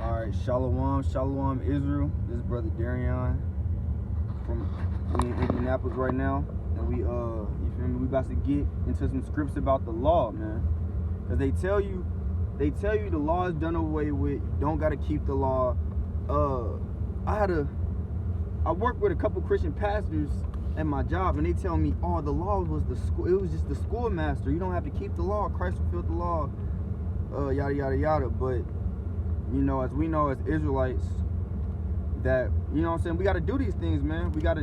Alright, Shalom, Israel. This is Brother Darion from in Indianapolis right now. And we you feel me, we about to get into some scripts about the law, man. Cause they tell you the law is done away with, you don't gotta keep the law. I work with a couple Christian pastors at my job, and they tell me, oh, the law was the school, it was just the schoolmaster. You don't have to keep the law. Christ fulfilled the law. Yada yada yada. But you know, as we know as Israelites, that, you know what I'm saying, we got to do these things, man. We got to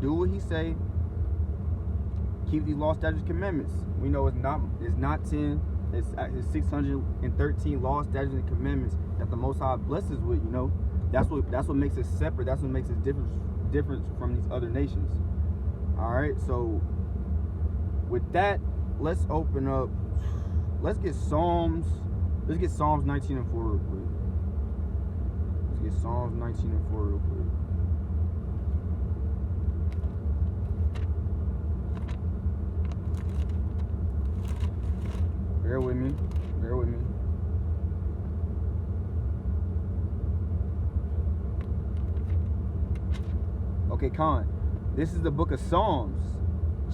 do what he say. Keep these law, statutes, commandments. We know it's not 10, it's 613 law, statutes, and commandments that the Most High blesses with. You know, that's what makes us separate. That's what makes us different from these other nations. All right, so with that, let's open up. Let's get Psalms 19 and 4 real quick. Get Psalms 19 and 4 real quick. Bear with me. Okay, Khan. This is the book of Psalms,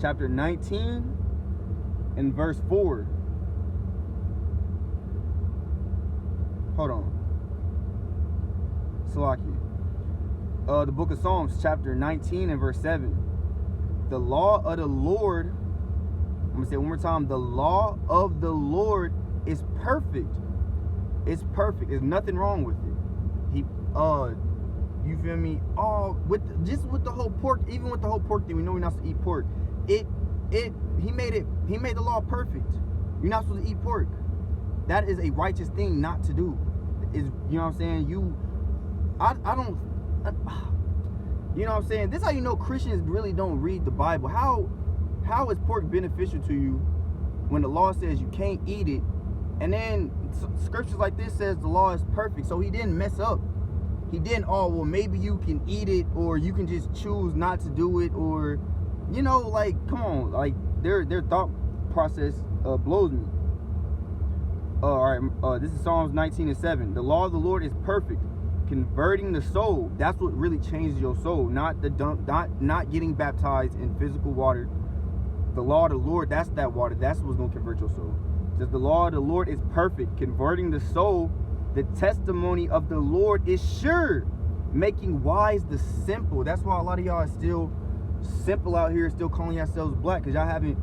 chapter 19 and verse 4. Hold on. Salaki. The book of Psalms, chapter 19 and verse 7. The law of the Lord, I'm going to say it one more time. The law of the Lord is perfect. It's perfect. There's nothing wrong with it. You feel me? With the whole pork, even with the whole pork thing, we know we're not supposed to eat pork. He made the law perfect. You're not supposed to eat pork. That is a righteous thing not to do. You know what I'm saying? You know what I'm saying? This is how you know Christians really don't read the Bible. How is pork beneficial to you when the law says you can't eat it, and then scriptures like this says the law is perfect? So he didn't mess up. He didn't, well, maybe you can eat it, or you can just choose not to do it, or, you know, like, come on, like, their thought process blows me. All right, this is Psalms 19 and 7. The law of the Lord is perfect, converting the soul. That's what really changes your soul, not getting baptized in physical water. The law of the Lord, that's that water. That's what's going to convert your soul. It says the law of the Lord is perfect, converting the soul. The testimony of the Lord is sure, making wise the simple. That's why a lot of y'all are still simple out here, still calling yourselves black, because y'all haven't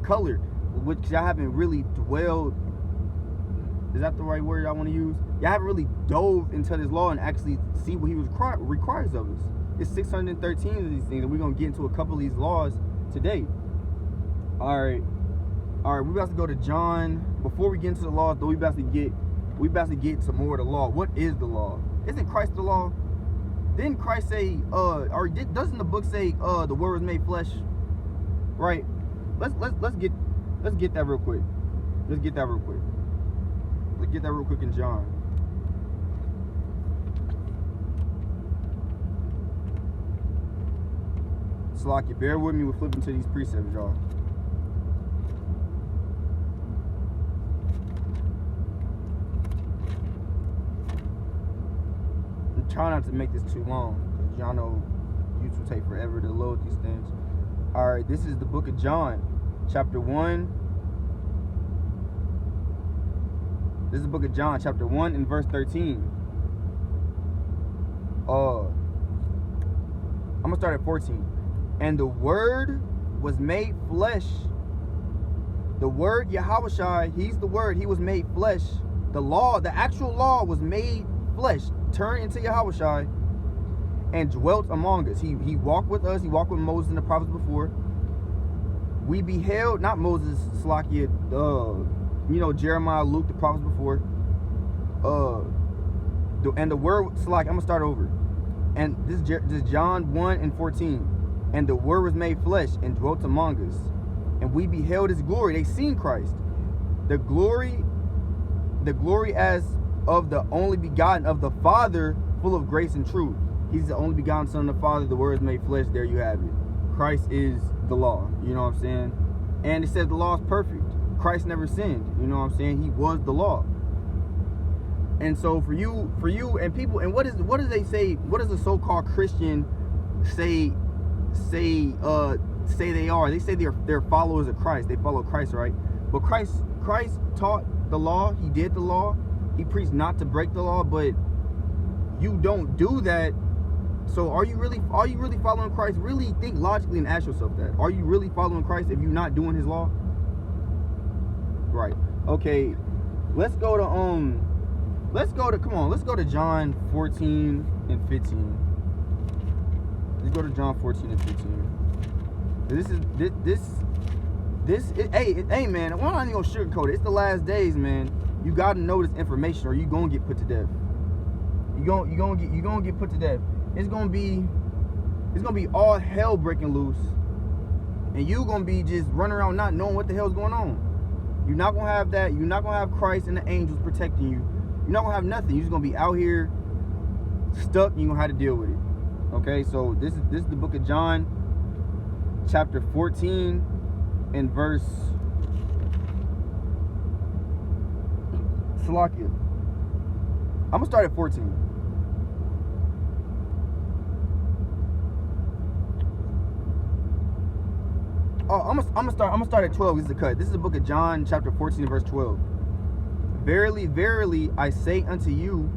colored, which y'all haven't really dwelled. Is that the right word I want to use? Y'all haven't really dove into this law and actually see what he requires of us. It's 613 of these things, and we're going to get into a couple of these laws today. All right, we're about to go to John. Before we get into the laws, though, we about to get some more of the law. What is the law? Isn't Christ the law? Didn't Christ say, doesn't the book say, the word was made flesh? Right. Let's get that real quick. Let's get that real quick in John. Salaki, bear with me. We're flipping to these precepts, y'all. Try not to make this too long, because y'all know YouTube take forever to load these things. All right, this is the book of John, chapter 1. This is the book of John, chapter 1 and verse 13. I'm gonna start at 14. And the word was made flesh. The word Yahushua, he's the word. He was made flesh. The law, the actual law, was made flesh, turned into Yahushua, and dwelt among us. He walked with us. He walked with Moses and the prophets before. We beheld, not Moses, Slakia, Jeremiah, Luke, the prophets before. And the word, Slakia, I'm gonna start over. And this is John 1 and 14. And the word was made flesh and dwelt among us, and we beheld his glory. They seen Christ, the glory as of the only begotten of the Father, full of grace and truth. He's the only begotten Son of the Father. The word is made flesh. There you have it. Christ is the law. You know what I'm saying? And it says the law is perfect. Christ never sinned. You know what I'm saying? He was the law. And so for you and people, and what do they say? What does a so-called Christian say they are? They say they're followers of Christ. They follow Christ, right? But Christ taught the law. He did the law. He preached not to break the law, but you don't do that. So are you really following Christ? Really think logically and ask yourself that. Are you really following Christ if you're not doing his law? Right. Okay. Let's go to John 14 and 15. Let's go to John 14 and 15. Hey man, I'm not even gonna sugarcoat it. It's the last days, man. You gotta know this information or you gonna get put to death. You gonna get put to death. It's gonna be all hell breaking loose, and you gonna be just running around not knowing what the hell's going on. You're not gonna have that. You're not gonna have Christ and the angels protecting you. You're not gonna have nothing. You're just gonna be out here stuck. And you're gonna have to deal with it. Okay, so this is the book of John, chapter 14, and verse Salakia. I'm gonna start at 14. Oh, I'm gonna start at 12. This is the cut. This is the book of John, chapter 14, and verse 12. Verily, verily, I say unto you,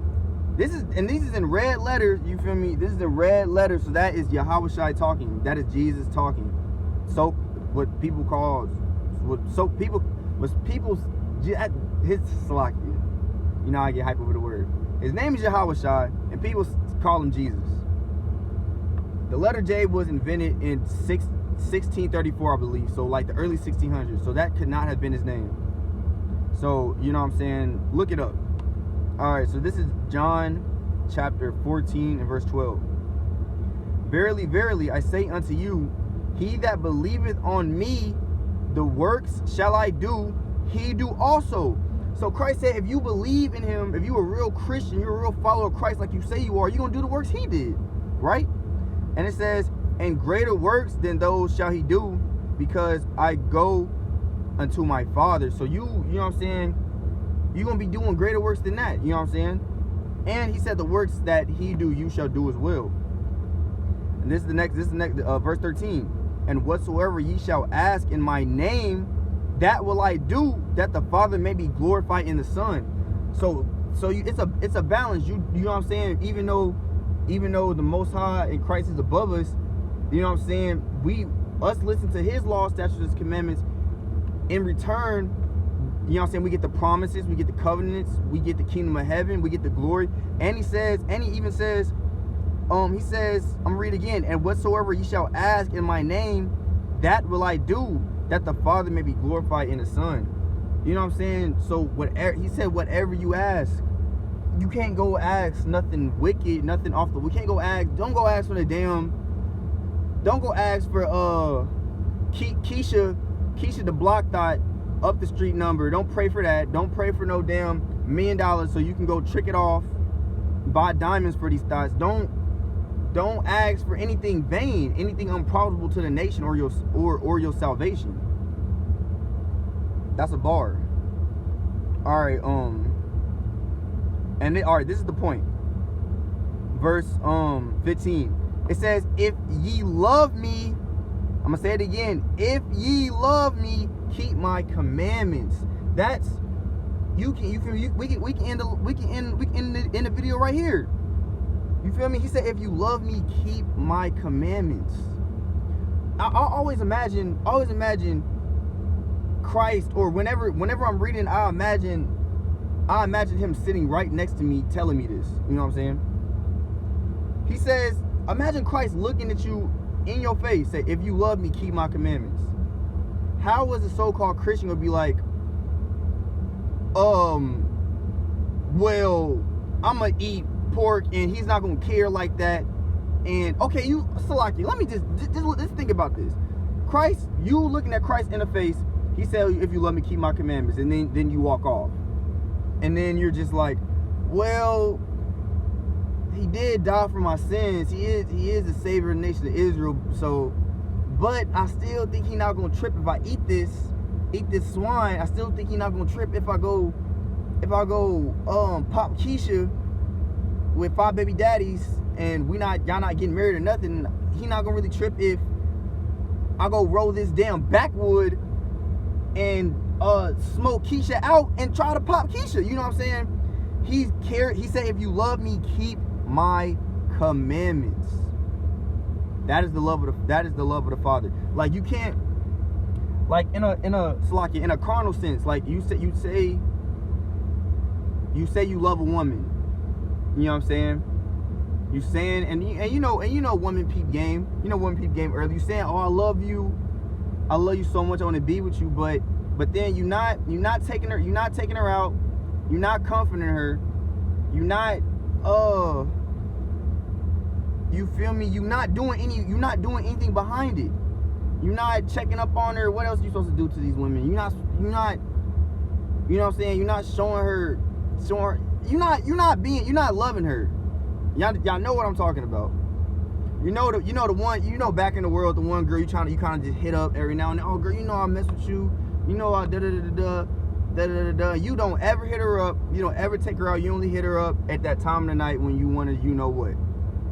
this is in red letters. You feel me? This is in red letters. So that is Yahushua talking. That is Jesus talking. So what people his Salakia. You know, I get hype over the word. His name is Yahushua, and people call him Jesus. The letter J was invented in 1634, I believe. So like the early 1600s. So that could not have been his name. So, you know what I'm saying? Look it up. All right, so this is John chapter 14 and verse 12. Verily, verily, I say unto you, he that believeth on me, the works shall I do, he do also. So Christ said, if you believe in him, if you're a real Christian, you're a real follower of Christ like you say you are, you're going to do the works he did, right? And it says, and greater works than those shall he do, because I go unto my Father. So you know what I'm saying? You're going to be doing greater works than that. You know what I'm saying? And he said the works that he do, you shall do as well. And this is the next verse 13. And whatsoever ye shall ask in my name, that will I do, that the Father may be glorified in the Son. So it's a balance. You know what I'm saying? Even though the Most High and Christ is above us, you know what I'm saying? Us listen to his law, statutes, and commandments. In return, you know what I'm saying, we get the promises, we get the covenants, we get the kingdom of heaven, we get the glory. And he even says, I'm gonna read again, and whatsoever ye shall ask in my name, that will I do, that the Father may be glorified in the Son. You know what I'm saying? So whatever he said, whatever you ask, you can't go ask nothing wicked, nothing off the. We can't go ask. Don't go ask for the damn. Don't go ask for Keisha the block thought up the street number. Don't pray for that. Don't pray for no damn $1 million so you can go trick it off, buy diamonds for these thoughts. Don't ask for anything vain, anything unprofitable to the nation or your salvation. That's a bar. All right, this is the point. Verse 15. It says, if ye love me, I'm gonna say it again. If ye love me, keep my commandments. That's we can end the video right here. You feel me? He said, if you love me, keep my commandments. I always imagine Christ, or whenever I'm reading, I imagine him sitting right next to me telling me this. You know what I'm saying? He says, imagine Christ looking at you in your face, say, if you love me, keep my commandments. How was a so-called Christian gonna be like, well, I'm gonna eat pork and he's not gonna care like that? And okay, Salaki, let me just think about this. Christ, you looking at Christ in the face, he said, if you love me, keep my commandments, and then you walk off. And then you're just like, well, he did die for my sins. He is the savior of the nation of Israel. So, but I still think he's not gonna trip if I eat this swine. I still think he's not gonna trip if I go pop Keisha with 5 baby daddies and y'all not getting married or nothing, he not gonna really trip if I go roll this damn backwood and smoke Keisha out and try to pop Keisha. You know what I'm saying? He said, if you love me, keep my commandments. That is the love of the Father. Like, you can't, like, in a carnal sense, like you say you love a woman. You know what I'm saying? You saying, and you know woman peep game. You know woman peep game early. You saying, oh, I love you so much, I want to be with you, but then you're not taking her out, you're not comforting her, you're not you feel me? You're not doing anything behind it. You're not checking up on her. What else are you supposed to do to these women? You're not, you know what I'm saying? You're not showing her, you're not loving her. Y'all know what I'm talking about. You know the one, back in the world, the one girl you kind of just hit up every now and then. Oh girl, I mess with you. I da. You don't ever hit her up. You don't ever take her out. You only hit her up at that time of the night when you want to, you know what.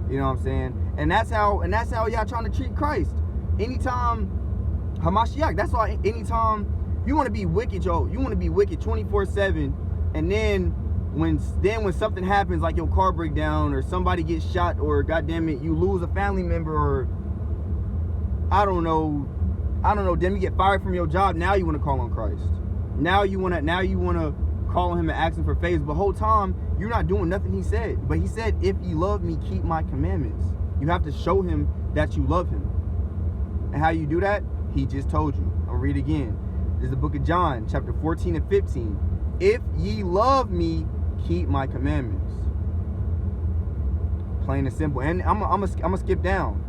You know what I'm saying? And that's how y'all trying to treat Christ. Anytime Hamashiach, that's why anytime you want to be wicked, you want to be wicked 24/7, and then when something happens, like your car break down or somebody gets shot, or goddamn it, you lose a family member, or I don't know, then you get fired from your job, now you want to call on Christ. Now you want to call on him and ask him for favors, but the whole time you're not doing nothing he said. But he said, if you love me, keep my commandments. You have to show him that you love him. And how you do that? He just told you. I'll read again. This is the book of John, chapter 14 and 15. If ye love me, keep my commandments. Plain and simple. And I'm gonna skip down.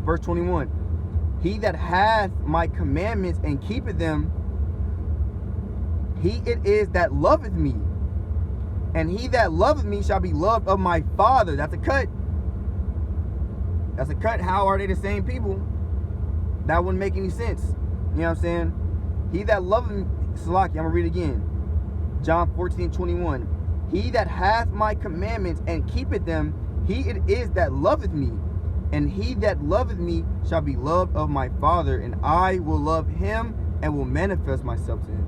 Verse 21. He that hath my commandments and keepeth them, he it is that loveth me. And he that loveth me shall be loved of my Father. That's a cut. How are they the same people? That wouldn't make any sense. You know what I'm saying? He that loveth me, Salaki, I'm going to read it again. John 14:21. He that hath my commandments and keepeth them, he it is that loveth me. And he that loveth me shall be loved of my Father, and I will love him and will manifest myself to him.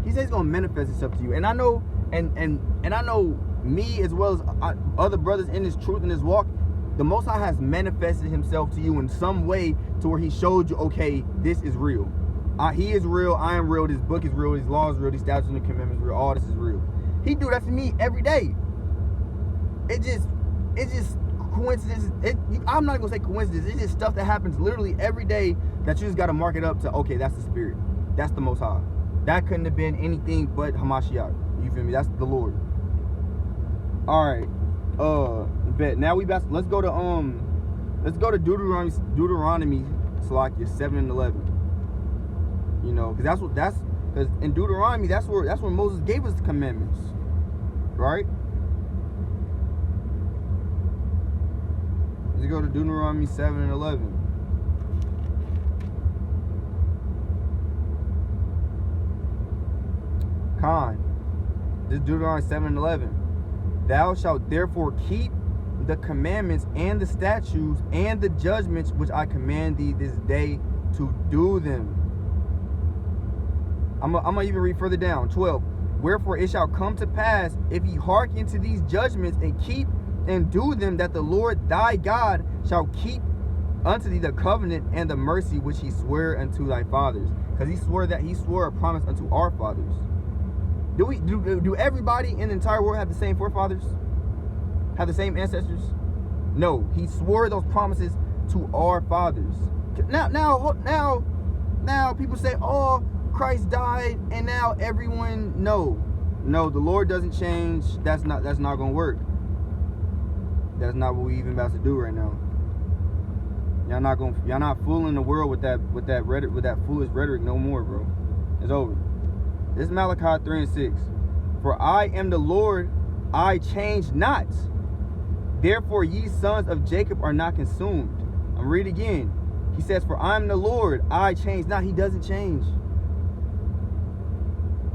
He says he's going to manifest himself to you. And I know, and I know me as well as other brothers in this truth, in this walk, the Most High has manifested himself to you in some way to where he showed you, okay, this is real. He is real, I am real, this book is real, these laws are real, these statutes and commandments are real, all this is real. He do that to me every day. It's just coincidence. I'm not going to say coincidence. It's just stuff that happens literally every day that you just got to mark it up to, okay, that's the Spirit. That's the Most High. That couldn't have been anything but Hamashiach. You feel me? That's the Lord. All right. Bet. Now let's go to Deuteronomy Salakia 7 and 11. You know, because because in Deuteronomy that's where Moses gave us the commandments, right? Let's go to Deuteronomy 7 and 11. This is Deuteronomy 7 and 11. Thou shalt therefore keep the commandments and the statutes and the judgments which I command thee this day to do them. I'm gonna even read further down. 12. Wherefore it shall come to pass, if ye hearken to these judgments and keep and do them, that the Lord thy God shall keep unto thee the covenant and the mercy which he sware unto thy fathers. Because he swore a promise unto our fathers. Do everybody in the entire world have the same forefathers? Have the same ancestors? No, he swore those promises to our fathers. Now people say, oh, Christ died and now everyone. No, the Lord doesn't change. That's not gonna work. That's not what we even about to do right now. Y'all not fooling the world with that foolish rhetoric no more, bro. It's over. This is Malachi 3 and 6. For I am the Lord, I change not. Therefore ye sons of Jacob are not consumed. I'm read again. He says, for I am the Lord, I change not. He doesn't change.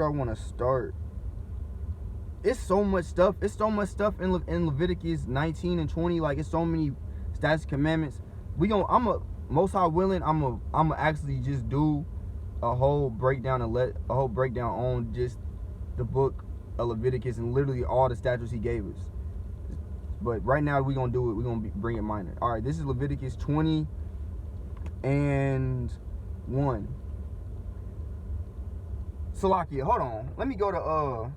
do I want to start? It's so much stuff. It's so much stuff in Leviticus 19 and 20. Like, it's so many statutes, commandments. Most high willing, I'm actually just do a whole breakdown on just the book of Leviticus and literally all the statutes he gave us. But right now we're gonna do it. We're gonna bring it minor. All right, this is Leviticus 20 and 1. Salakia, hold on. Let me go to all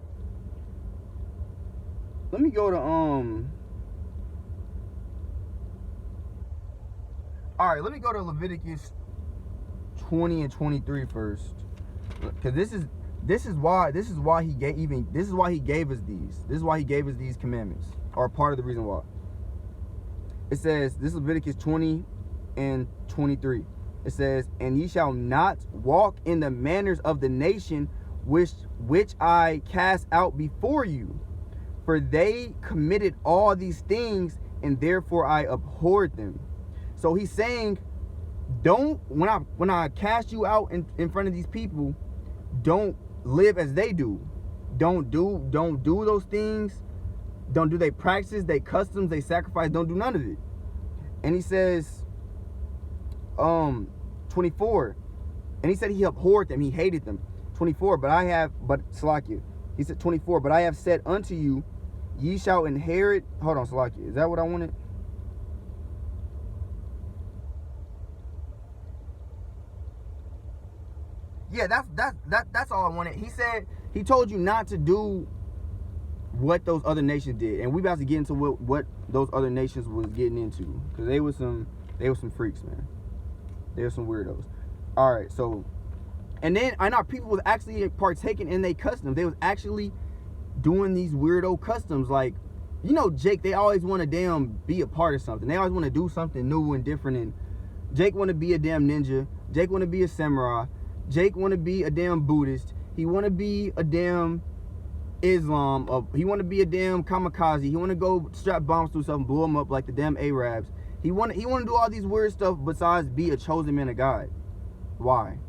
right, let me go to Leviticus 20 and 23 first. Cuz this is why he gave us these. This is why he gave us these commandments. Or part of the reason why. It says, this is Leviticus 20 and 23. It says, and ye shall not walk in the manners of the nation which I cast out before you, for they committed all these things, and therefore I abhorred them. So he's saying, don't, when I cast you out in front of these people, don't live as they do. Don't do those things. Don't do their practices, their customs, they sacrifice. Don't do none of it. And he says, 24. And he said he abhorred them. He hated them. 24. Salakia. He said 24. But I have said unto you, ye shall inherit. Hold on, Salakia. Is that what I wanted? Yeah, that's all I wanted. He said, he told you not to do what those other nations did, and we about to get into what those other nations was getting into, because they were some freaks, man. They were some weirdos. All right, so, and then I know people was actually partaking in their customs. They was actually doing these weirdo customs, like, you know, Jake. They always want to damn be a part of something. They always want to do something new and different. And Jake want to be a damn ninja. Jake want to be a samurai. Jake want to be a damn Buddhist. He want to be a damn Islam. He want to be a damn kamikaze. He want to go strap bombs to himself and blow them up like the damn Arabs. He want to do all these weird stuff besides be a chosen man of God. Why?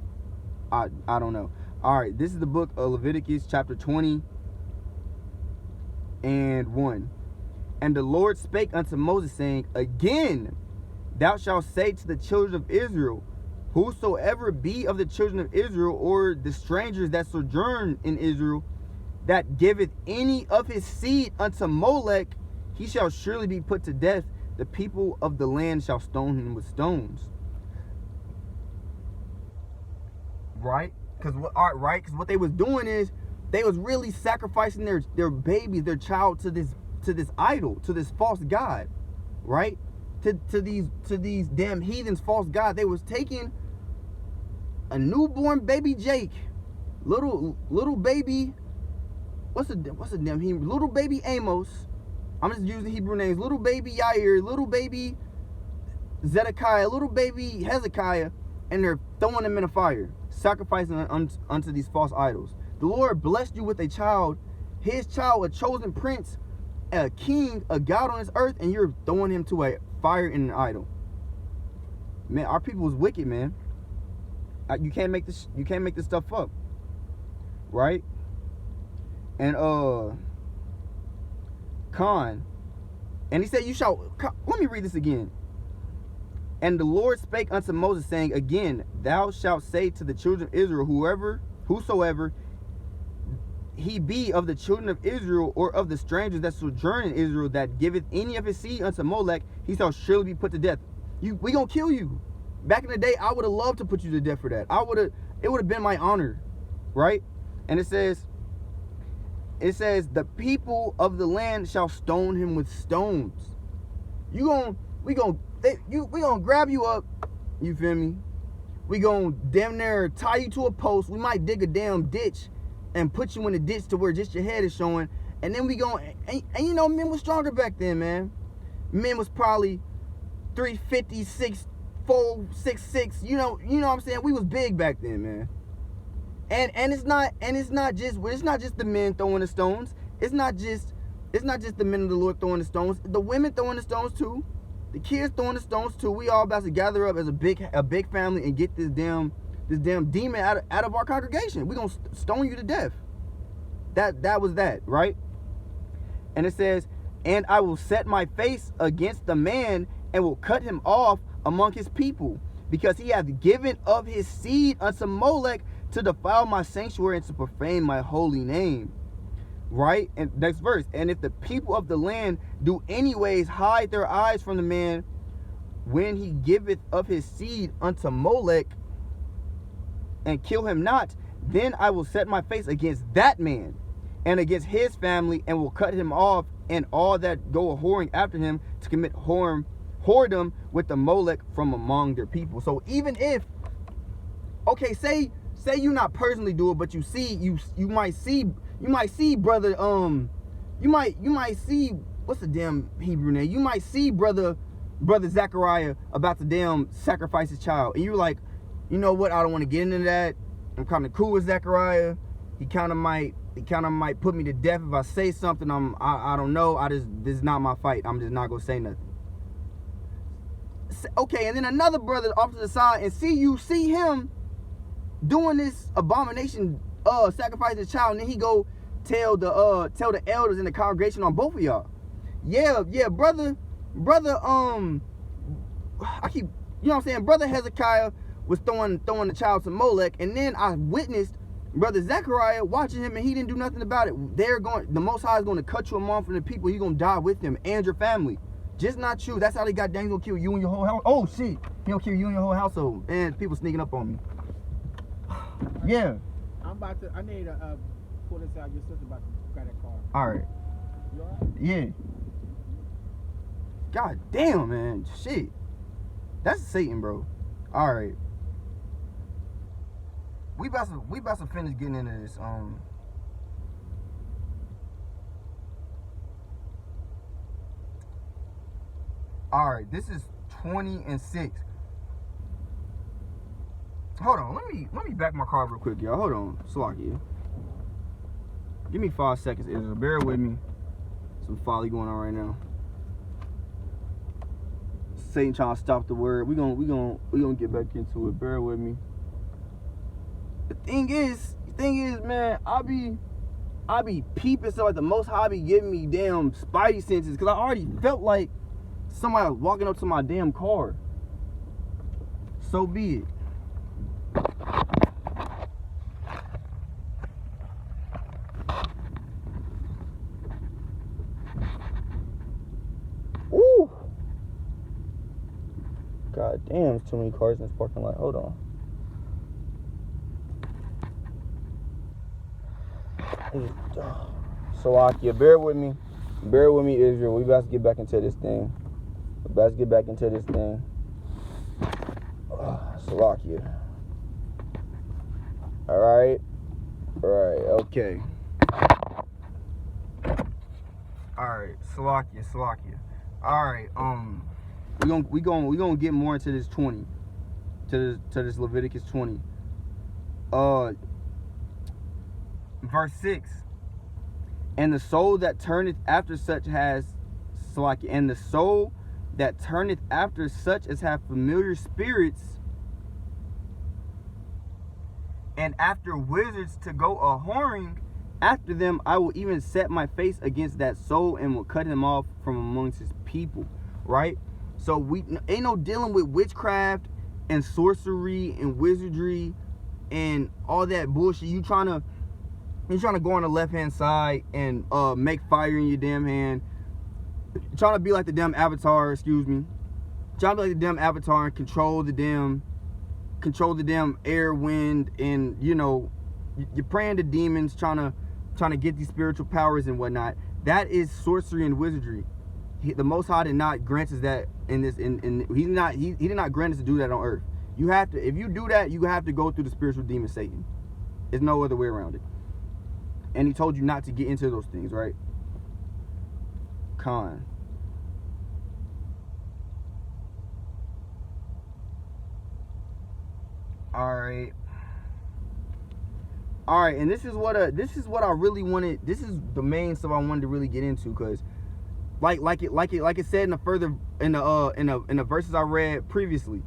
I don't know. All right, this is the book of Leviticus chapter 20 and 1. And the Lord spake unto Moses, saying, again, thou shalt say to the children of Israel, whosoever be of the children of Israel, or the strangers that sojourn in Israel, that giveth any of his seed unto Molech, he shall surely be put to death. The people of the land shall stone him with stones. Right? Because what they was doing is they was really sacrificing their babies, their child to this idol, to this false god, right? To these damn heathens, false god. They was taking a newborn baby Jake, little baby. What's the damn Hebrew? Little baby Amos. I'm just using Hebrew names. Little baby Yair, little baby Zedekiah, little baby Hezekiah, and they're throwing them in a fire, sacrificing unto these false idols. The Lord blessed you with a child, his child, a chosen prince, a king, a god on this earth, and you're throwing him to a fire in an idol. Man, our people was wicked, man. You can't make this stuff up, right? And and he said, you shall, let me read this again. And the Lord spake unto Moses, saying, again, thou shalt say to the children of Israel, whosoever he be of the children of Israel, or of the strangers that sojourn in Israel, that giveth any of his seed unto Molech, he shall surely be put to death. We gonna kill you. Back in the day, I would have loved to put you to death for that. It would have been my honor, right? And it says, the people of the land shall stone him with stones. We gonna grab you up, you feel me? We gonna damn near tie you to a post. We might dig a damn ditch and put you in a ditch to where just your head is showing. And then we gonna, and you know, men was stronger back then, man. Men was probably 350, 6'4", 6'6". You know what I'm saying? We was big back then, man. And it's not just the men throwing the stones. It's not just the men of the Lord throwing the stones. The women throwing the stones too. The kids throwing the stones too. We all about to gather up as a big family and get this damn demon out of our congregation. We gonna stone you to death. That was that, right? And it says, and I will set my face against the man and will cut him off among his people, because he hath given of his seed unto Molech to defile my sanctuary and to profane my holy name. Right? And next verse, and if the people of the land do anyways hide their eyes from the man when he giveth of his seed unto Molech, and kill him not, then I will set my face against that man and against his family, and will cut him off and all that go a whoring after him to commit whoredom with the Molech from among their people. So even if, okay, say you not personally do it, but you might see brother, you might see, what's the damn Hebrew name? You might see brother Zechariah about to damn sacrifice his child, and you're like, you know what, I don't want to get into that. I'm kind of cool with Zechariah. He kind of might put me to death if I say something. I don't know. This is not my fight. I'm just not gonna say nothing. Okay, and then another brother off to the side, and see him doing this abomination, sacrificing his child, and then he go tell the elders in the congregation on both of y'all. Yeah, brother, I keep, you know what I'm saying, brother Hezekiah was throwing the child to Molech, and then I witnessed brother Zechariah watching him, and he didn't do nothing about it. The Most High is going to cut you among from the people. You're going to die with him and your family. Just not you. That's how they got done. He's going to kill you and your whole house. Oh, shit. He going to kill you and your whole household. And people sneaking up on me. Yeah. I need to pull this out. Your sister about to grab that car. All right. You all right? Yeah. God damn, man. Shit. That's Satan, bro. All right. We about to finish getting into this. All right, this is 20:06. Hold on, let me back my car real quick, y'all. Hold on, Slocky. Give me 5 seconds, Israel. Bear with me. Some folly going on right now. Satan trying to stop the word. We gonna get back into it. Bear with me. The thing is, man, I be peeping stuff like the Most High be giving me damn spidey senses, because I already felt like somebody was walking up to my damn car. So be it. Ooh. God damn, there's too many cars in this parking lot. Hold on. Salakia, bear with me, Israel. We about to get back into this thing. Salakia. All right, okay. All right, Salakia. All right, we gonna get more into this 20, to this Leviticus 20. Verse 6. And the soul that turneth after such as have familiar spirits, and after wizards to go a whoring after them, I will even set my face against that soul and will cut him off from amongst his people. Right? So we ain't no dealing with witchcraft and sorcery and wizardry and all that bullshit. You trying to go on the left-hand side and make fire in your damn hand. Trying to be like the damn Avatar, and control the damn air, wind, and you're praying to demons, trying to get these spiritual powers and whatnot. That is sorcery and wizardry. The Most High did not grant us that in this. He did not grant us to do that on earth. You have to, if you do that, you have to go through the spiritual demon Satan. There's no other way around it. And he told you not to get into those things, right? Con. All right, and this is what I really wanted. This is the main stuff I wanted to really get into, because like it said in the verses I read previously.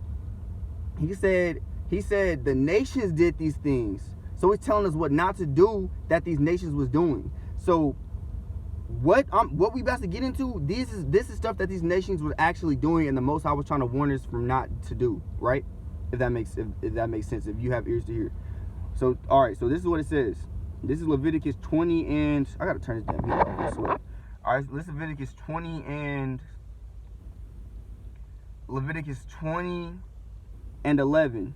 He said the nations did these things. So it's telling us what not to do that these nations was doing. So what we about to get into, this is stuff that these nations were actually doing, and the Most High was trying to warn us from not to do, right? If that makes sense, if you have ears to hear. So all right, so this is what it says. This is Leviticus 20 and I gotta turn this damn video off this way. All right, so this is Leviticus 20 and 11.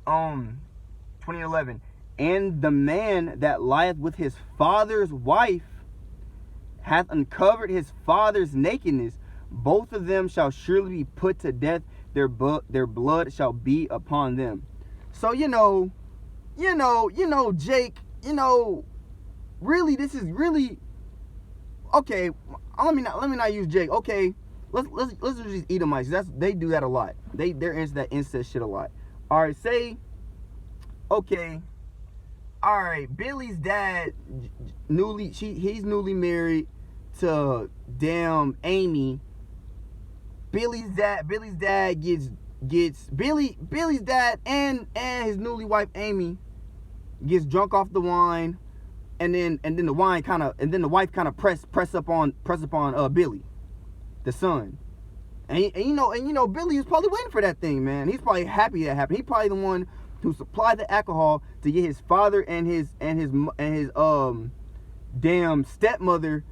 20:11. And the man that lieth with his father's wife hath uncovered his father's nakedness. Both of them shall surely be put to death. Their blood shall be upon them. So Jake, really, this is really okay. Let me not use Jake. Okay, let's do these Edomites. They do that a lot. They're into that incest shit a lot. All right, say, okay, all right. Billy's dad, he's newly married to damn Amy. Billy's dad gets Billy's dad and his newly wife Amy gets drunk off the wine, and then the wife kind of press upon Billy, the son, and Billy was probably waiting for that thing, man. He's probably happy that happened. He's probably the one who supplied the alcohol to get his father and his damn stepmother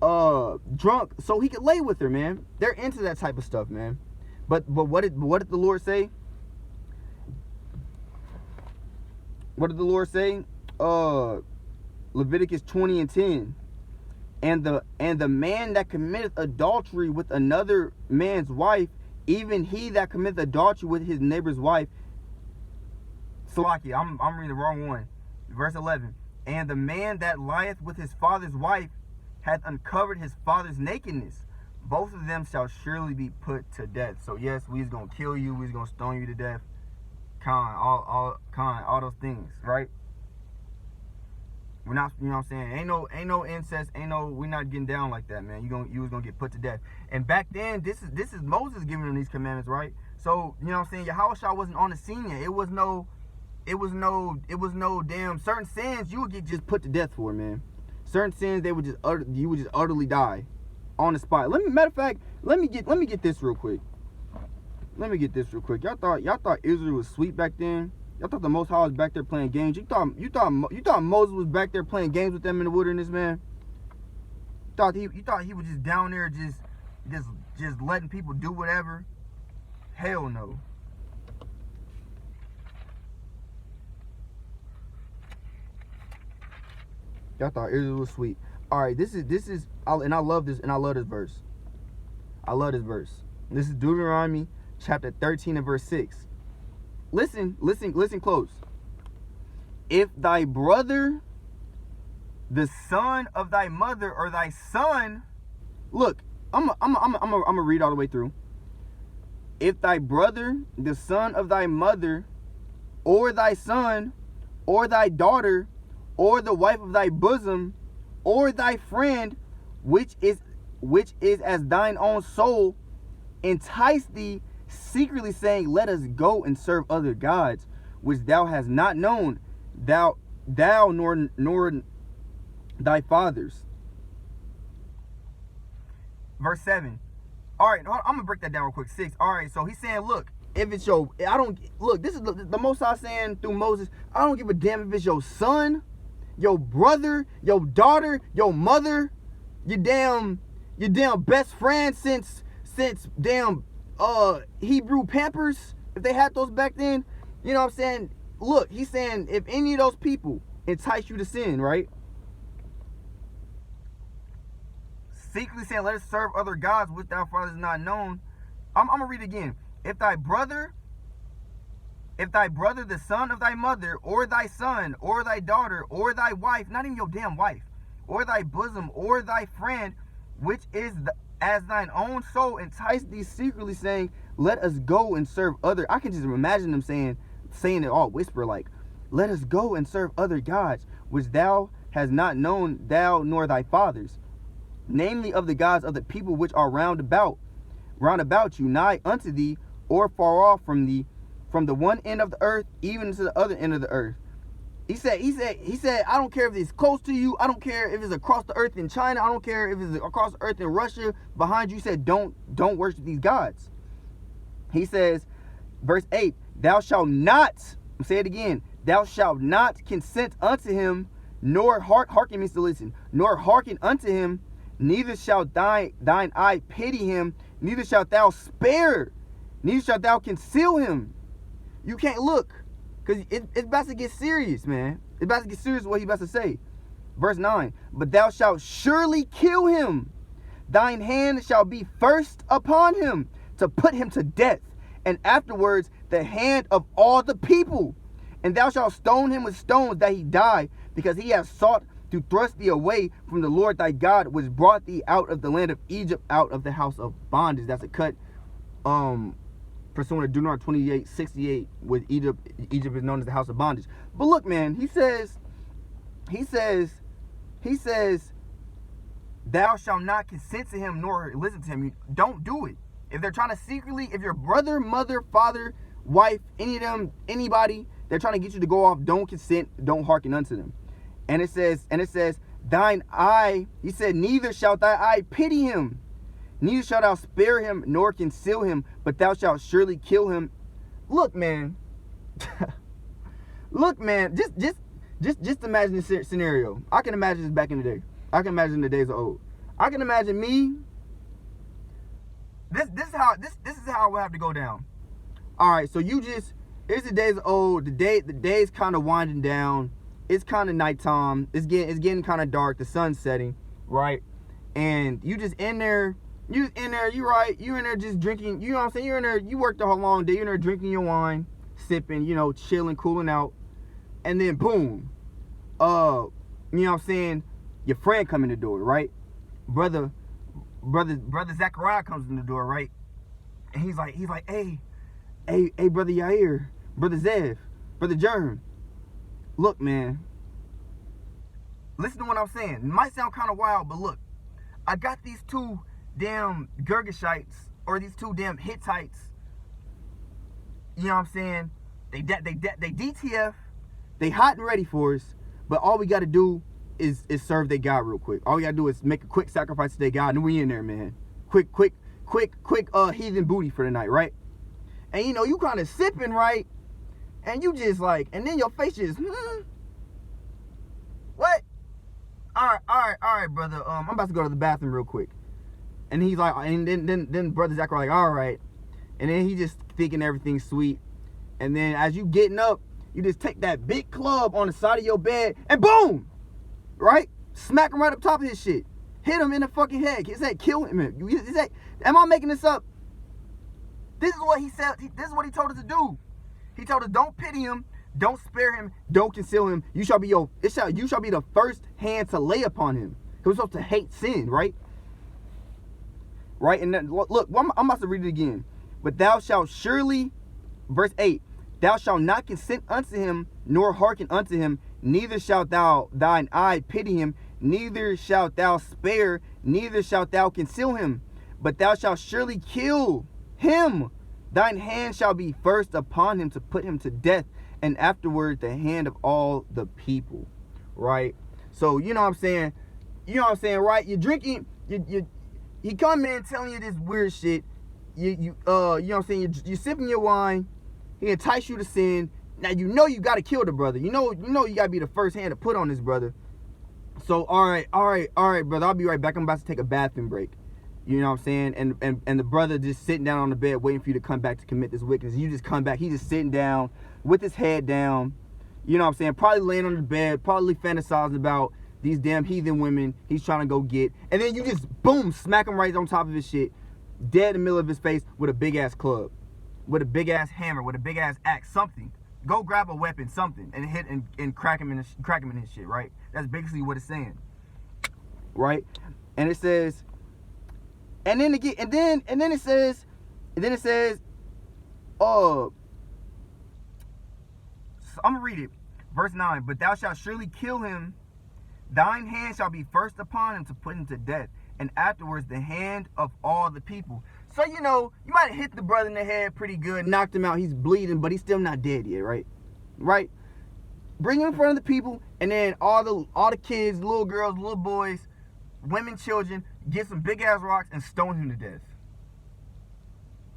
drunk so he could lay with her, man. They're into that type of stuff, man. But what did the Lord say? What did the Lord say? Leviticus 20 and 10. And the man that committeth adultery with another man's wife, even he that committeth adultery with his neighbor's wife. Salaki, I'm reading the wrong one. Verse 11. And the man that lieth with his father's wife hath uncovered his father's nakedness. Both of them shall surely be put to death. So yes, we is gonna kill you, we is gonna stone you to death. All those things, right? We're not, you know what I'm saying? Ain't no incest, we're not getting down like that, man. You was gonna get put to death. And back then, this is Moses giving them these commandments, right? So, you know what I'm saying? Yahushua wasn't on the scene yet. It was no damn certain sins you would get just put to death for, man. Certain sins you would just utterly die on the spot. Matter of fact, let me get this real quick. Y'all thought Israel was sweet back then? Y'all thought the Most High was back there playing games? You thought Moses was back there playing games with them in the wilderness, man? You thought he was just down there just letting people do whatever? Hell no. Y'all thought Israel was sweet. All right, this is, and I love this verse. This is Deuteronomy chapter 13 and verse 6. Listen close. If thy brother, the son of thy mother, or thy son, look, I'm gonna read all the way through. If thy brother, the son of thy mother, or thy son, or thy daughter, or the wife of thy bosom, or thy friend, which is as thine own soul, entice thee secretly, saying, let us go and serve other gods, which thou hast not known, thou nor thy fathers. Verse 7. All right, I'm gonna break that down real quick. 6. All right, so he's saying, look, if it's this is the Most High saying through Moses, I don't give a damn if it's your son, your brother, your daughter, your mother, your damn best friend since damn Hebrew Pampers, if they had those back then. You know what I'm saying? Look, he's saying if any of those people entice you to sin, right? Secretly saying, let us serve other gods which thou fathers not known. I'm gonna read it again. If thy brother, the son of thy mother, or thy son, or thy daughter, or thy wife, not even your damn wife, or thy bosom, or thy friend, which is as thine own soul, entice thee secretly, saying, let us go and serve other. I can just imagine them saying it all whisper, like, let us go and serve other gods, which thou hast not known, thou nor thy fathers, namely of the gods of the people which are round about you, nigh unto thee, or far off from thee, from the one end of the earth even to the other end of the earth. He said, I don't care if it's close to you. I don't care if it's across the earth in China. I don't care if it's across the earth in Russia behind you. He said, don't worship these gods. He says, verse 8, thou shalt not, say it again, thou shalt not consent unto him, nor hearken means to listen, nor hearken unto him, neither shall thine eye pity him, neither shalt thou spare, neither shalt thou conceal him. You can't look. Because it's about to get serious, man. It's about to get serious what he's about to say. Verse 9. But thou shalt surely kill him. Thine hand shall be first upon him to put him to death, and afterwards the hand of all the people. And thou shalt stone him with stones that he die, because he hath sought to thrust thee away from the Lord thy God, which brought thee out of the land of Egypt, out of the house of bondage. That's a cut pursuant to Deuteronomy 28:68, with Egypt is known as the house of bondage. But look, man, he says, thou shalt not consent to him nor listen to him. You don't do it. If they're trying to secretly, if your brother, mother, father, wife, any of them, anybody, they're trying to get you to go off, don't consent, don't hearken unto them. And it says, thine eye, he said, neither shalt thy eye pity him, neither shalt thou spare him nor conceal him, but thou shalt surely kill him. Look, man. Look, man. Just imagine this scenario. I can imagine this back in the day. I can imagine the days of old. I can imagine me. This is how it would have to go down. All right, so it's the days of old. The day's kind of winding down. It's kind of nighttime. It's getting kind of dark. The sun's setting, right? And you just in there. You in there, you right, you in there just drinking, you know what I'm saying? You're in there, you worked the whole long day, you're in there drinking your wine, sipping, chilling, cooling out. And then boom, you know what I'm saying? Your friend come in the door, right? Brother Zachariah comes in the door, right? And he's like, hey, brother Yair, brother Zev, brother Jerm. Look, man. Listen to what I'm saying. It might sound kind of wild, but look, I got these two damn Girgashites, or these two damn Hittites, you know what I'm saying? They DTF, they hot and ready for us, but all we got to do is serve their God real quick. All we got to do is make a quick sacrifice to their God, and we in there, man. Quick heathen booty for the night, right? And you kind of sipping, right? And you just like, and then your face just, what? All right, brother. I'm about to go to the bathroom real quick. And he's like, and then brother Zachariah like, all right. And then he just thinking everything's sweet. And then as you getting up, you just take that big club on the side of your bed and boom, right? Smack him right up top of his shit. Hit him in the fucking head. He said, kill him. Am I making this up? This is what he said. This is what he told us to do. He told us, don't pity him, don't spare him, don't conceal him. You shall be the first hand to lay upon him. He was supposed to hate sin, right? Right? And then, look, I'm about to read it again. But thou shalt surely, verse 8, thou shalt not consent unto him, nor hearken unto him, neither shalt thou thine eye pity him, neither shalt thou spare, neither shalt thou conceal him, but thou shalt surely kill him. Thine hand shall be first upon him to put him to death, and afterward the hand of all the people. Right? So you know what I'm saying? Right? You're drinking, he come in telling you this weird shit. You know what I'm saying? You're sipping your wine. He entice you to sin. Now you got to kill the brother. You know you got to be the first hand to put on this brother. So all right, brother. I'll be right back. I'm about to take a bathroom break. You know what I'm saying? And the brother just sitting down on the bed waiting for you to come back to commit this wickedness. You just come back. He's just sitting down with his head down. You know what I'm saying? Probably laying on the bed, probably fantasizing about these damn heathen women he's trying to go get. And then you just, boom, smack him right on top of his shit, dead in the middle of his face with a big-ass club, with a big-ass hammer, with a big-ass axe, something. Go grab a weapon, something, and hit and crack him in his shit, right? That's basically what it's saying, right? And it says, and then it says, so I'm gonna read it, verse 9. But thou shalt surely kill him. Thine hand shall be first upon him to put him to death, and afterwards the hand of all the people. So, you know, you might have hit the brother in the head pretty good, knocked him out, he's bleeding, but he's still not dead yet, right? Right? Bring him in front of the people, and then all the kids, little girls, little boys, women, children, get some big ass rocks and stone him to death.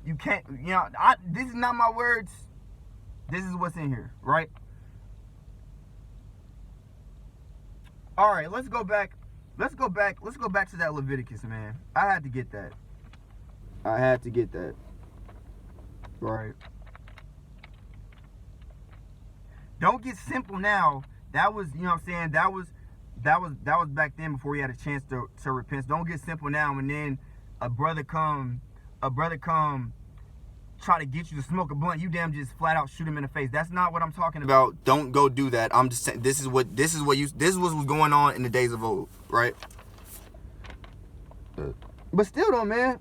You can't, you know, this is not my words. This is what's in here, right? All right, let's go back to that Leviticus, man. I had to get that. Right. Don't get simple now. That was, you know what I'm saying? That was back then before he had a chance to repent. Don't get simple now, and then a brother come try to get you to smoke a blunt, you damn just flat out shoot him in the face. That's not what I'm talking about. Don't go do that. I'm just saying this is what was going on in the days of old, right? But still though, man,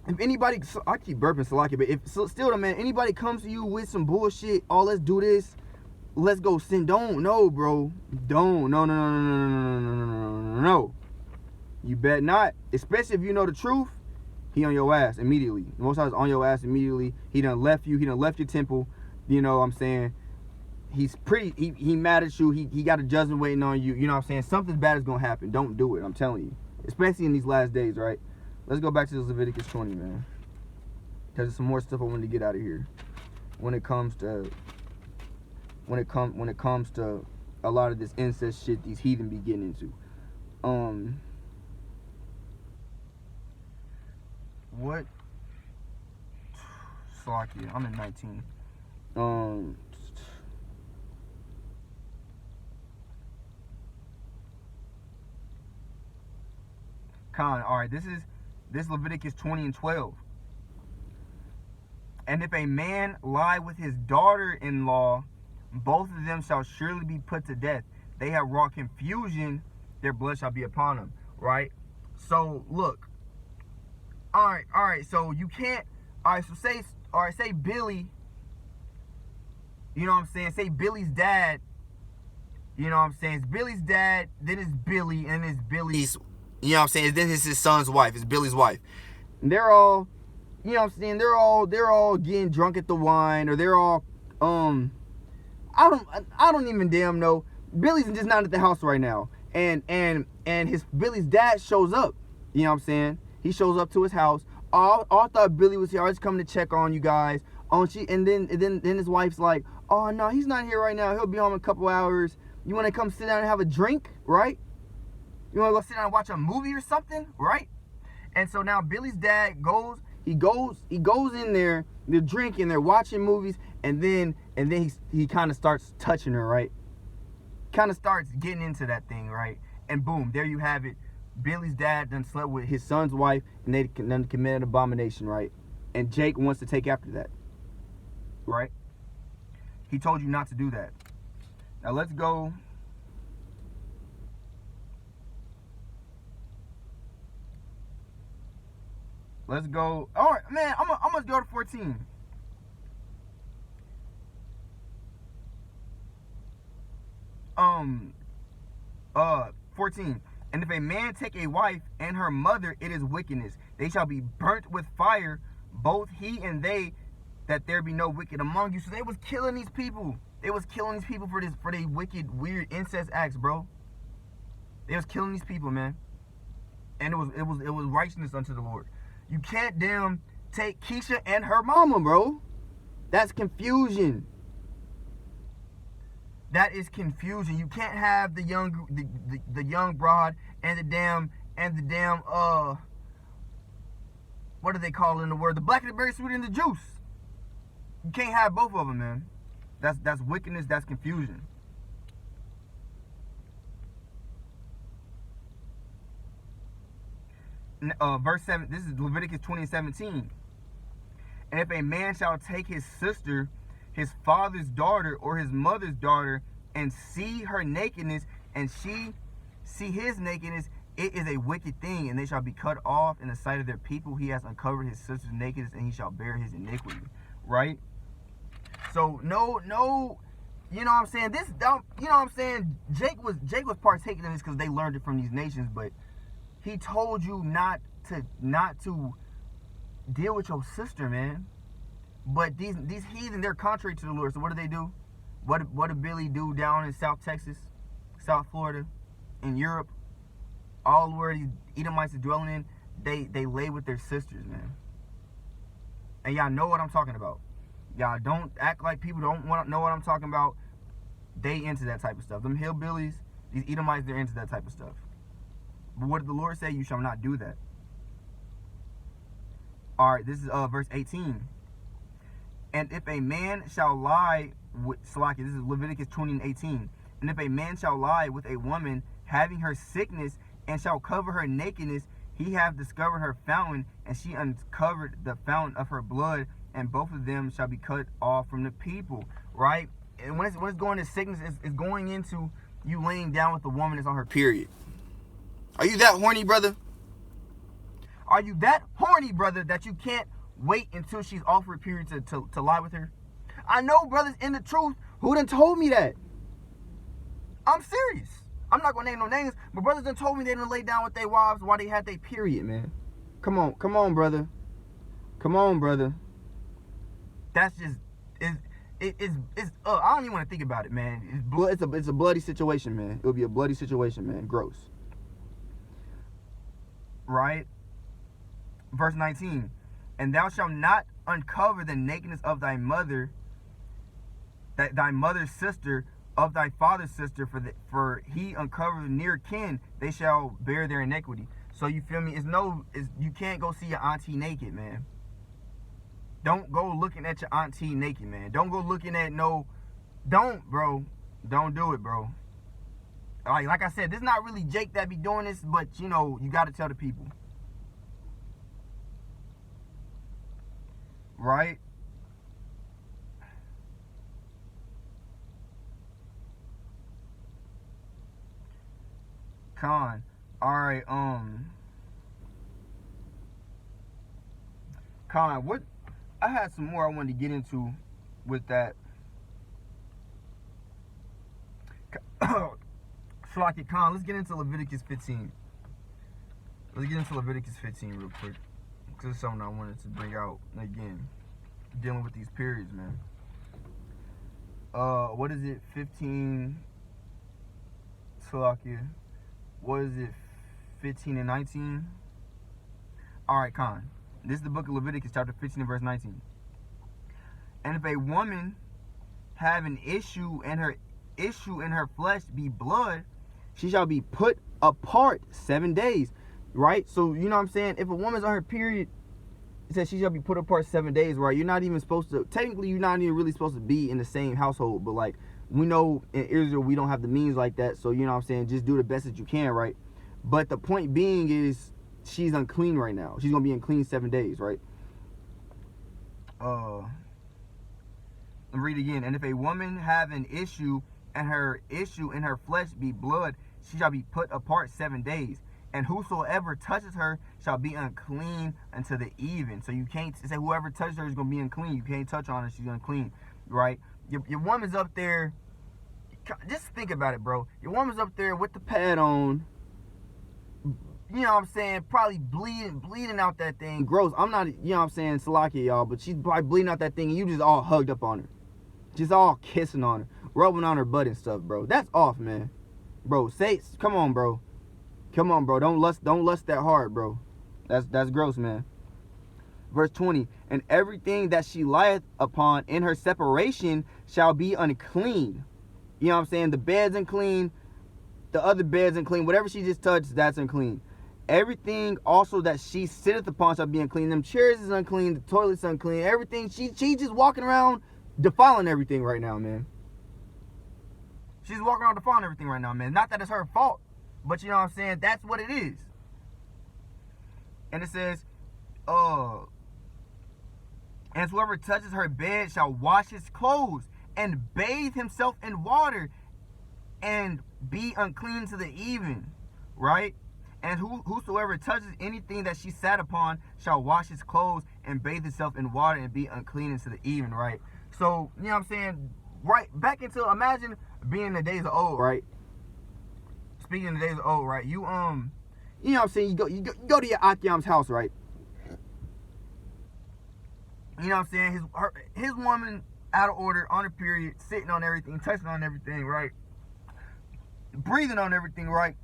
if anybody, I keep burping Salaki, but if still though, man, anybody comes to you with some bullshit, oh, let's do this, let's go sin, don't, no, bro, don't, no. You bet not, especially if you know the truth. He on your ass immediately. Most times on your ass immediately. He done left you. He done left your temple. You know what I'm saying? He's pretty, he mad at you. He got a judgment waiting on you. You know what I'm saying? Something bad is going to happen. Don't do it. I'm telling you. Especially in these last days, right? Let's go back to this Leviticus 20, man. Because there's some more stuff I wanted to get out of here. When it comes to a lot of this incest shit these heathen be getting into. What? Slocky, I'm in 19. Alright, this Leviticus 20 and 12. And if a man lie with his daughter-in-law, both of them shall surely be put to death. They have wrought confusion, their blood shall be upon them. Right? So, look. Alright, so you can't, say Billy, you know what I'm saying, say Billy's dad, you know what I'm saying, it's Billy's dad, then it's Billy, and it's Billy's, you know what I'm saying, then it's his son's wife, it's Billy's wife. And they're all, you know what I'm saying, they're all getting drunk at the wine, or they're all, I don't even damn know, Billy's just not at the house right now, and Billy's dad shows up, you know what I'm saying. He shows up to his house. I thought Billy was here. I was coming to check on you guys. And then his wife's like, oh no, he's not here right now. He'll be home in a couple hours. You want to come sit down and have a drink, right? You want to go sit down and watch a movie or something, right? And so now Billy's dad goes in there. They're drinking. They're watching movies, and then he kind of starts touching her, right? Kind of starts getting into that thing, right? And boom, there you have it. Billy's dad done slept with his son's wife, and they done committed abomination, right? And Jake wants to take after that, right? He told you not to do that. Now let's go. All right, man. I'm gonna go to 14. 14. And if a man take a wife and her mother, it is wickedness. They shall be burnt with fire, both he and they, that there be no wicked among you. So they was killing these people. They was killing these people for their wicked, weird incest acts, bro. They was killing these people, man. And it was righteousness unto the Lord. You can't damn take Keisha and her mama, bro. That's confusion. That is confusion. You can't have the young broad and the damn what do they call it in the word? The black and the berry sweet and the juice. You can't have both of them, man. That's wickedness. That's confusion. Verse 7. This is Leviticus 20:17. And if a man shall take his sister, his father's daughter, or his mother's daughter, and see her nakedness, and she see his nakedness, it is a wicked thing, and they shall be cut off in the sight of their people. He has uncovered his sister's nakedness, and he shall bear his iniquity. Right? So no, you know what I'm saying? This, you know what I'm saying? Jake was partaking in this because they learned it from these nations, but he told you not to deal with your sister, man. But these heathen, they're contrary to the Lord. So what do? What did Billy do down in South Texas, South Florida, in Europe? All where these Edomites are dwelling in, they lay with their sisters, man. And y'all know what I'm talking about. Y'all don't act like people don't want to know what I'm talking about. They into that type of stuff. Them hillbillies, these Edomites, they're into that type of stuff. But what did the Lord say? You shall not do that. All right, this is verse 18. And if a man shall lie with Salaki, this is Leviticus 20 and 18. And if a man shall lie with a woman having her sickness and shall cover her nakedness, he hath discovered her fountain, and she uncovered the fountain of her blood, and both of them shall be cut off from the people. Right? And when it's going to sickness, it's going into you laying down with a woman that's on her period. Are you that horny, brother? Are you that horny, brother, that you can't wait until she's off her period to lie with her? I know brothers in the truth who done told me that. I'm serious. I'm not gonna name no names, but brothers done told me they done lay down with their wives while they had their period, man. Come on, brother. Come on, brother. That's just it's I don't even want to think about it, man. It's a bloody situation, man. It'll be a bloody situation, man. Gross. Right? Verse 19. And thou shalt not uncover the nakedness of thy mother, that thy mother's sister, of thy father's sister, for he uncovered near kin, they shall bear their iniquity. So you feel me? You can't go see your auntie naked, man. Don't go looking at your auntie naked, man. Don't go looking at bro. Don't do it, bro. Like I said, this is not really Jake that be doing this, but you got to tell the people. Right? Con. Alright, Con, what I had some more I wanted to get into with that. Shlaki Con, let's get into Leviticus 15. Let's get into Leviticus 15 real quick. Because it's something I wanted to bring out again. Dealing with these periods, man. What is it? 15 Salakia. What is it? 15 and 19? Alright, Con. This is the book of Leviticus, chapter 15 and verse 19. And if a woman have an issue and her flesh be blood, she shall be put apart 7 days. Right? So, you know what I'm saying? If a woman's on her period, it says she shall be put apart 7 days, right? You're not even supposed to, technically, you're not even really supposed to be in the same household. But, like, we know in Israel, we don't have the means like that. So, you know what I'm saying? Just do the best that you can, right? But the point being is, she's unclean right now. She's going to be unclean 7 days, right? Let me read again. And if a woman have an issue, and her issue in her flesh be blood, she shall be put apart 7 days. And whosoever touches her shall be unclean until the even. So you can't say whoever touches her is going to be unclean. You can't touch on her. She's unclean, right? Your woman's up there. Just think about it, bro. Your woman's up there with the pad on. You know what I'm saying? Probably bleeding out that thing. Gross. I'm not, you know what I'm saying, Salakia, y'all. But she's probably bleeding out that thing and you just all hugged up on her. Just all kissing on her. Rubbing on her butt and stuff, bro. That's off, man. Bro, come on, bro. Come on, bro. Don't lust that hard, bro. That's gross, man. Verse 20. And everything that she lieth upon in her separation shall be unclean. You know what I'm saying? The bed's unclean. The other bed's unclean. Whatever she just touched, that's unclean. Everything also that she sitteth upon shall be unclean. Them chairs is unclean. The toilet's unclean. Everything. She just walking around defiling everything right now, man. She's walking around defiling everything right now, man. Not that it's her fault. But you know what I'm saying? That's what it is. And it says, and whoever touches her bed shall wash his clothes and bathe himself in water and be unclean to the even. Right? And whosoever touches anything that she sat upon shall wash his clothes and bathe himself in water and be unclean into the even. Right? So, you know what I'm saying? Right back into, imagine being in the days of old, right? Speaking of the days of old, right? You know what I'm saying? You go to your Akiam's house, right? you know what I'm saying, his woman out of order, on her period, sitting on everything, touching on everything, right? Breathing on everything, right?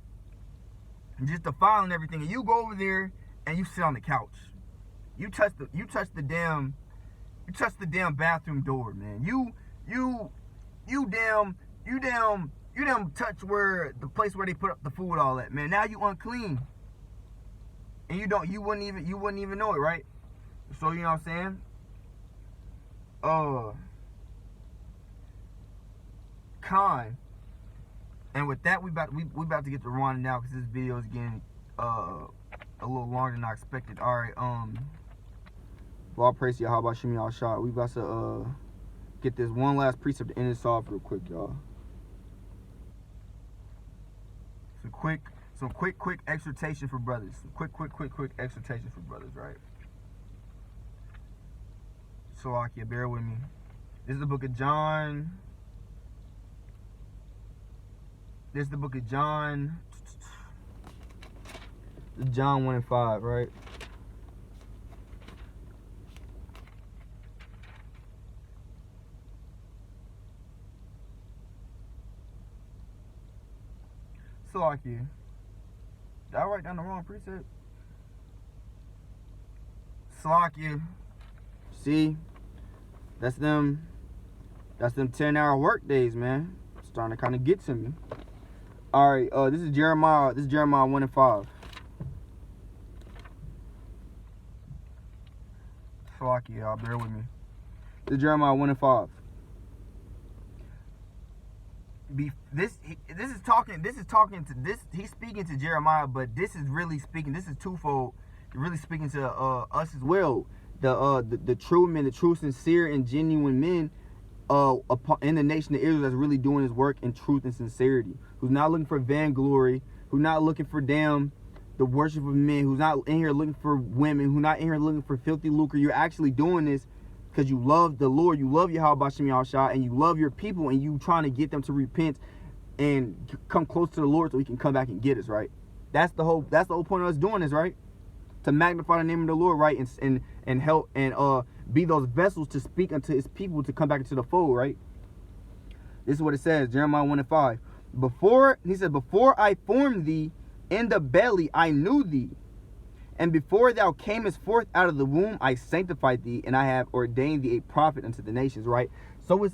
And just defiling everything. And you go over there and you sit on the couch. You touch the damn bathroom door, man. You touch where the place where they put up the food, all that, man. Now you unclean. And you wouldn't even know it, right? So you know what I'm saying? Con. And with that, we about to get to Rwanda now, because this video is getting a little longer than I expected. All right, well, I'll praise you. How about Shimmy Al-Shah? We about to get this one last precept to end this off real quick, y'all. Some quick exhortation for brothers. Some quick exhortation for brothers, right? Salakia, bear with me. This is the book of John. This is the book of John. John 1 and 5, right? Salakia. Did I write down the wrong precept? Salakia. See? That's them 10-hour work days, man. It's starting to kind of get to me. Alright, this is Jeremiah 1 and 5. Salakia, y'all, bear with me. This is Jeremiah 1 and 5. He's speaking to Jeremiah, but this is twofold, really speaking to us as well. The true men, the true, sincere, and genuine men in the nation of Israel that's really doing his work in truth and sincerity, who's not looking for vainglory, who's not looking for the worship of men, who's not in here looking for women, who's not in here looking for filthy lucre. You're actually doing this because you love the Lord, you love Yahweh Shem Yahshua, and you love your people, and you trying to get them to repent and come close to the Lord so he can come back and get us, right? That's the whole point of us doing this, right? To magnify the name of the Lord, right? And help and be those vessels to speak unto his people to come back into the fold, right? This is what it says, Jeremiah 1 and 5. Before I formed thee in the belly, I knew thee. And before thou camest forth out of the womb, I sanctified thee, and I have ordained thee a prophet unto the nations, right? So you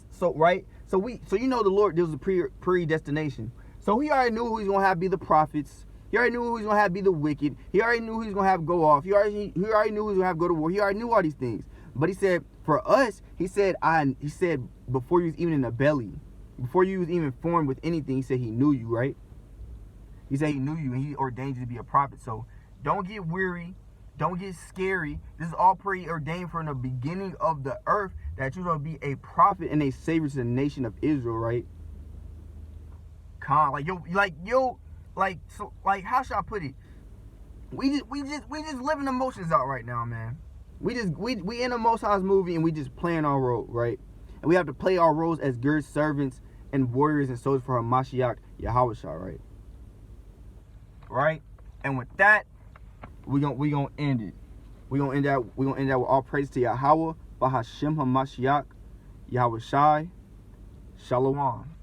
know the Lord deals with predestination. So he already knew who he's gonna have be the prophets. He already knew who he's gonna have be the wicked. He already knew who he's gonna have go off. He already knew who he's gonna have go to war. He already knew all these things. But he said, for us, he said before you was even in the belly, before you was even formed with anything, he said he knew you, right? He said he knew you, and he ordained you to be a prophet. So don't get weary. Don't get scary. This is all preordained from the beginning of the earth, that you're going to be a prophet and a savior to the nation of Israel, right? How should I put it? We just living the emotions out right now, man. We in a Most High's movie, and we just playing our role, right? And we have to play our roles as good servants and warriors and soldiers for Hamashiach Yahushua, right? Right? And with that, we gonna end it. We gonna end that with all praise to Yahweh, Bahashem Hamashiach, Yahushai, Shalom.